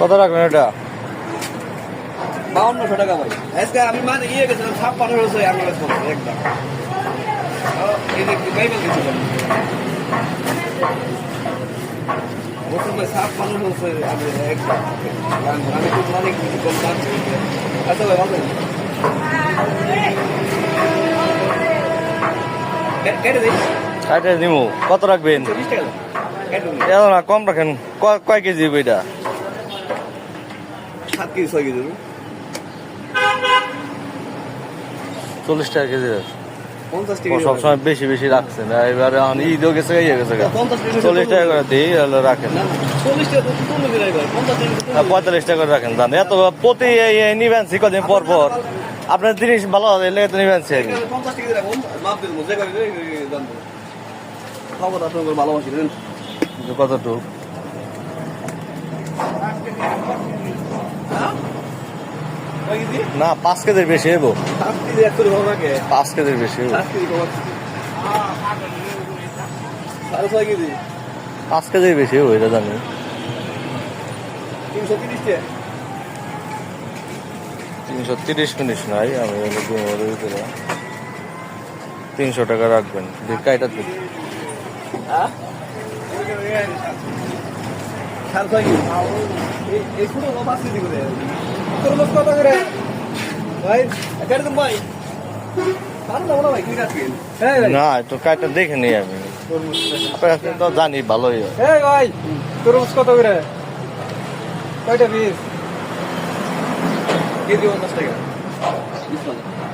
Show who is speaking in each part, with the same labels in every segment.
Speaker 1: কত রাখবেন এটা?
Speaker 2: 5200 টাকা ভাই। আজকে আমি মানে ইয়ে গেছিলাম 5600 আমি একদম এই যে বাইবেল গেছিলাম বছর ভাই 5600 আমি একদম আমি তো মানে কিছু কম দাম আচ্ছা ভাই ভালো কেটে দিই
Speaker 1: কাটে দিমু। কত রাখবেন?
Speaker 2: 40 টাকা কেটে দিই
Speaker 1: এত না, কম রাখেন। কয় কেজি এটা?
Speaker 2: 7 কেজি 6 কেজি
Speaker 1: 40 টাকা কেজি।
Speaker 2: 50 টাকা
Speaker 1: সবসময় বেশি বেশি রাখছেন, এবারে এখন ঈদও গেছে, ইয়ে গেছে, 40 টাকা করে দিই রাখেন।
Speaker 2: 40 টাকা তো তুমি দিলে ভাই 50 টাকা
Speaker 1: 45 টাকা করে রাখেন। জান এত প্রতি নিবেন কদিন পর পর আপনার জিনিস ভালো হলে তো নিবেন।
Speaker 2: 50 টাকা রাখুন মাপ দিন মজা করে জানবো খবর আপনাদের ভালোবাসি দেন
Speaker 1: কতটুকু? না 5 কেজির বেশি হইব। 5 কেজির বেশি হইব। 5 কেজির বেশি হইব এটা জানি। 330 মিনিট নাই, আমি 300 টাকা রাখবেন। কাইটা না, একটু কাইটা দেখে নিই আমি। আপনার তো জানি ভালোই হয়।
Speaker 3: ভাই তরমুজ কত করে? কয়টা পিস?
Speaker 2: কেজি 50 টাকা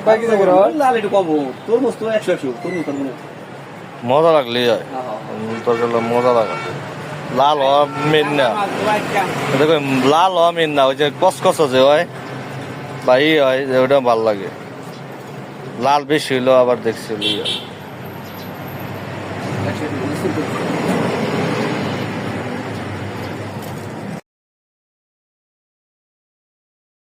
Speaker 3: কয় কেজি করে?
Speaker 2: লাল একটু কম তরমুজ তো 100 তরমুজ
Speaker 1: মজা লাগলে হয়, তোর মজা লাগা। লাল হওয়া মেন না, দেখো লাল হওয়া মেন না, ওই যে কসকস যে হয় বা ই হয় যে ওটা ভালো লাগে। লাল বেশি হইলো আবার দেখছিল।